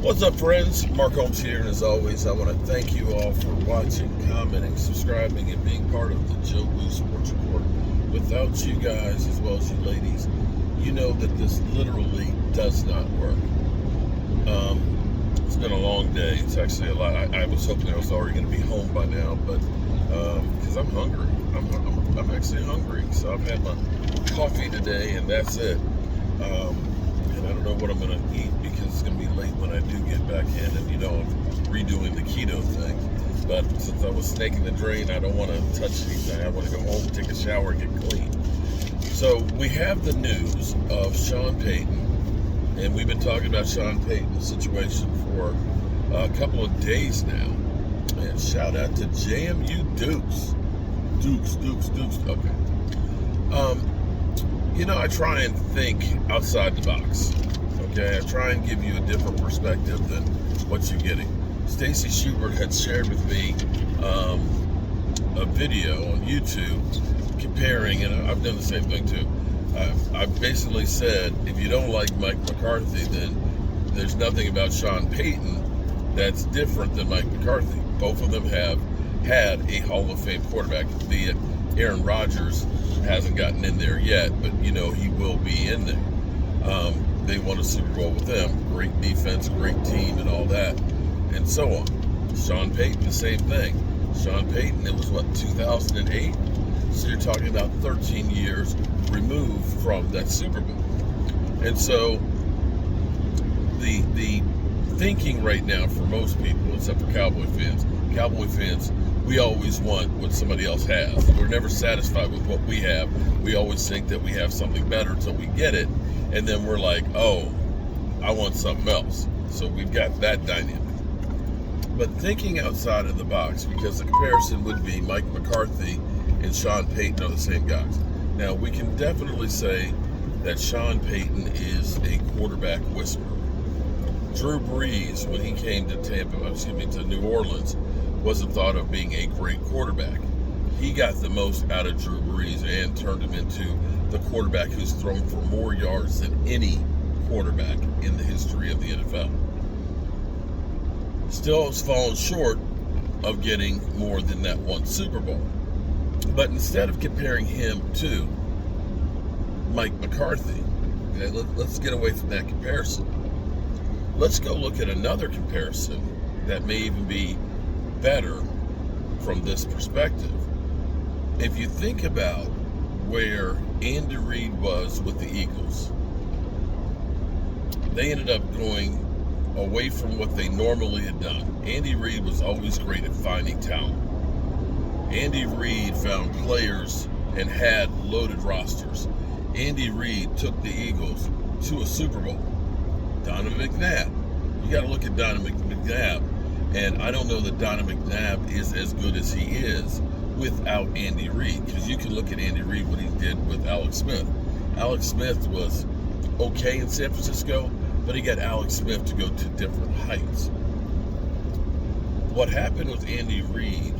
What's up, friends? Mark Holmes here, and as always, I want to thank you all for watching, commenting, subscribing, and being part of the Joe Blue Sports Report. Without you guys, as well as you ladies, you know that this literally does not work. It's been a long day. It's actually a lot. I was hoping I was already going to be home by now, but because I'm hungry. I'm actually hungry. So I've had my coffee today, and that's it. And I don't know what I'm going to eat because it's going to be late when I do get back in, and I'm redoing the keto thing. But since I was snaking the drain, I don't want to touch anything. I want to go home, take a shower, and get clean. So we have the news of Sean Payton, and we've been talking about Sean Payton's situation for a couple of days now. And shout out to JMU Dukes. Dukes. Okay. I try and think outside the box. Okay, I try and give you a different perspective than what you're getting. Stacy Schubert had shared with me a video on YouTube comparing, and I've done the same thing too. I basically said, if you don't like Mike McCarthy, then there's nothing about Sean Payton that's different than Mike McCarthy. Both of them have had a Hall of Fame quarterback, be it Aaron Rodgers hasn't gotten in there yet, but he will be in there. They won a Super Bowl with them. Great defense, great team, and all that, and so on. Sean Payton, the same thing. Sean Payton, it was 2008? So you're talking about 13 years removed from that Super Bowl. And so the thinking right now for most people, except for Cowboy fans, we always want what somebody else has. We're never satisfied with what we have. We always think that we have something better until we get it, and then we're like, oh, I want something else. So we've got that dynamic. But thinking outside of the box, because the comparison would be Mike McCarthy and Sean Payton are the same guys. Now, we can definitely say that Sean Payton is a quarterback whisperer. Drew Brees, when he came to New Orleans, wasn't thought of being a great quarterback. He got the most out of Drew Brees and turned him into the quarterback who's thrown for more yards than any quarterback in the history of the NFL. Still has fallen short of getting more than that one Super Bowl. But instead of comparing him to Mike McCarthy, okay, let's get away from that comparison. Let's go look at another comparison that may even be better from this perspective. If you think about where Andy Reid was with the Eagles, they ended up going away from what they normally had done. Andy Reid was always great at finding talent. Andy Reid found players and had loaded rosters. Andy Reid took the Eagles to a Super Bowl. Donovan McNabb. You got to look at Donovan McNabb, and I don't know that Donovan McNabb is as good as he is without Andy Reid, because you can look at Andy Reid, what he did with Alex Smith. Alex Smith was okay in San Francisco, but he got Alex Smith to go to different heights. What happened with Andy Reid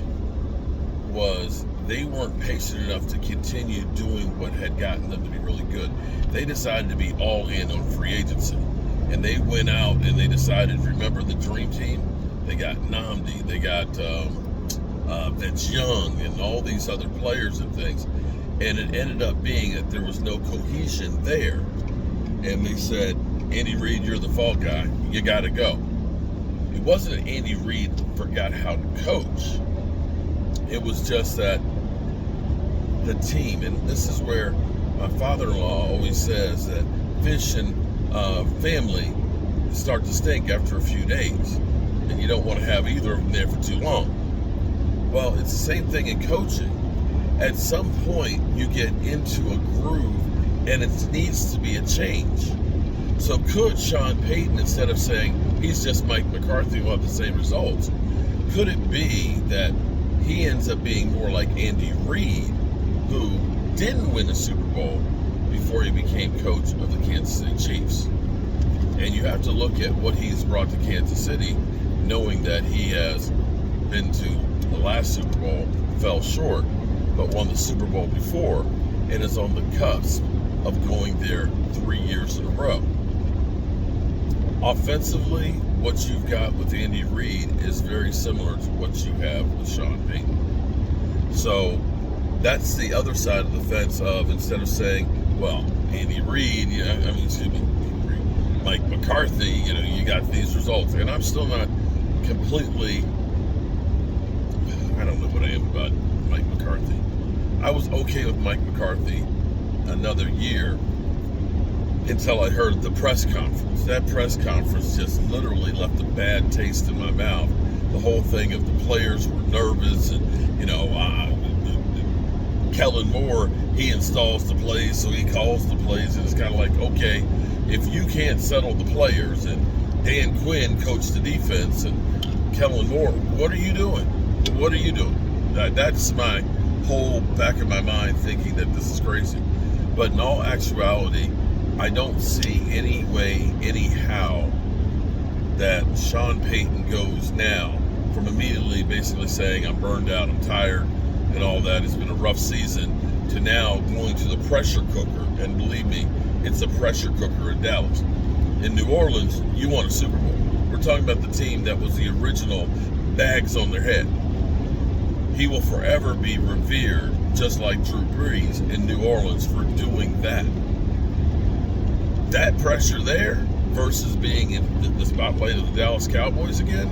was they weren't patient enough to continue doing what had gotten them to be really good. They decided to be all in on free agency. And they went out and they decided, remember the dream team? They got Namdi, they got Vince Young, and all these other players and things. And it ended up being that there was no cohesion there. And they said, Andy Reid, you're the fall guy. You got to go. It wasn't that Andy Reid forgot how to coach. It was just that the team, and this is where my father-in-law always says that fish and family start to stink after a few days, and you don't want to have either of them there for too long. Well, it's the same thing in coaching. At some point, you get into a groove, and it needs to be a change. So could Sean Payton, instead of saying he's just Mike McCarthy, will have the same results, could it be that he ends up being more like Andy Reid, who didn't win a Super Bowl before he became coach of the Kansas City Chiefs? And you have to look at what he's brought to Kansas City, knowing that he has been to the last Super Bowl, fell short, but won the Super Bowl before, and is on the cusp of going there 3 years in a row. Offensively, what you've got with Andy Reid is very similar to what you have with Sean Payton. So that's the other side of the fence of, instead of saying, well, Andy Reid, Mike McCarthy, you got these results. And I'm still not completely, I don't know what I am about Mike McCarthy. I was okay with Mike McCarthy another year until I heard the press conference. That press conference just literally left a bad taste in my mouth. The whole thing of the players were nervous, and Kellen Moore, he installs the plays, so he calls the plays, and it's kind of like, okay, if you can't settle the players, and Dan Quinn coached the defense, and Kellen Moore, what are you doing? What are you doing? That's my whole back of my mind, thinking that this is crazy. But in all actuality, I don't see any way, anyhow, that Sean Payton goes now from immediately basically saying, I'm burned out, I'm tired, and all that. It's been a rough season, to now going to the pressure cooker. And believe me, it's a pressure cooker in Dallas. In New Orleans, you won a Super Bowl. We're talking about the team that was the original bags on their head. He will forever be revered, just like Drew Brees in New Orleans, for doing that. That pressure there versus being in the spotlight of the Dallas Cowboys again,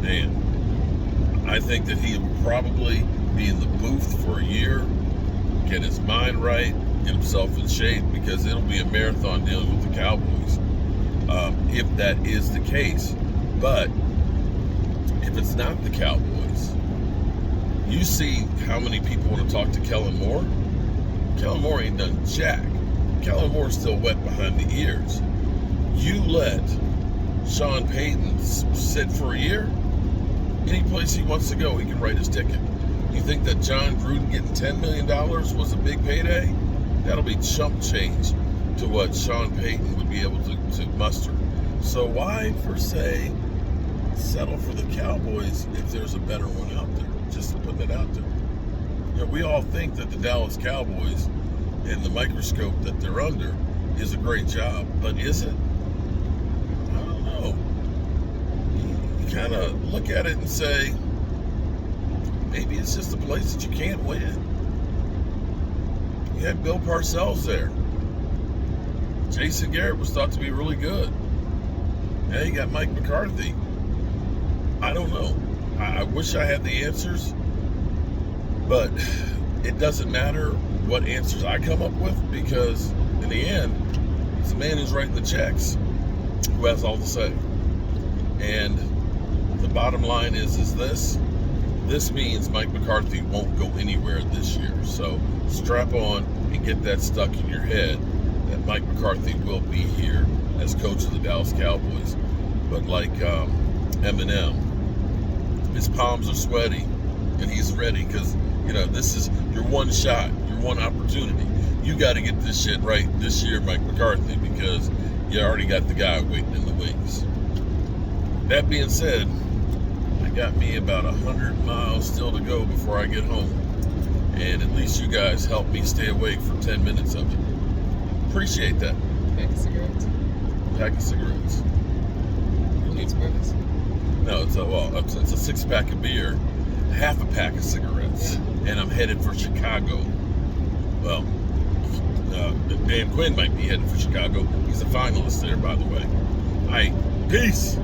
man, I think that he will probably be in the booth for a year, get his mind right, get himself in shape, because it'll be a marathon dealing with the Cowboys, if that is the case. But if it's not the Cowboys, you see how many people want to talk to Kellen Moore. Kellen Moore ain't done jack. Kellen Moore's still wet behind the ears. You let Sean Payton sit for a year, any place he wants to go, he can write his ticket. You think that John Gruden getting $10 million was a big payday? That'll be chump change to what Sean Payton would be able to muster. So why, per se, settle for the Cowboys if there's a better one out there? Just putting it out there. We all think that the Dallas Cowboys and the microscope that they're under is a great job, but is it? I don't know. You kind of look at it and say, maybe it's just a place that you can't win. You had Bill Parcells there. Jason Garrett was thought to be really good. Now you got Mike McCarthy. I don't know. I wish I had the answers, but it doesn't matter what answers I come up with, because in the end, it's the man who's writing the checks who has all to say. And the bottom line is this means Mike McCarthy won't go anywhere this year. So strap on and get that stuck in your head that Mike McCarthy will be here as coach of the Dallas Cowboys. But like Eminem, his palms are sweaty and he's ready, because this is your one shot, your one opportunity. You got to get this shit right this year, Mike McCarthy, because you already got the guy waiting in the wings. That being said, I got me about 100 miles still to go before I get home, and at least you guys helped me stay awake for 10 minutes of it. Appreciate that. Pack of cigarettes. Pack of cigarettes. Who needs breakfast? No, it's a 6-pack of beer, half a pack of cigarettes, and I'm headed for Chicago. Well, Dan Quinn might be headed for Chicago. He's a finalist there, by the way. All right, peace.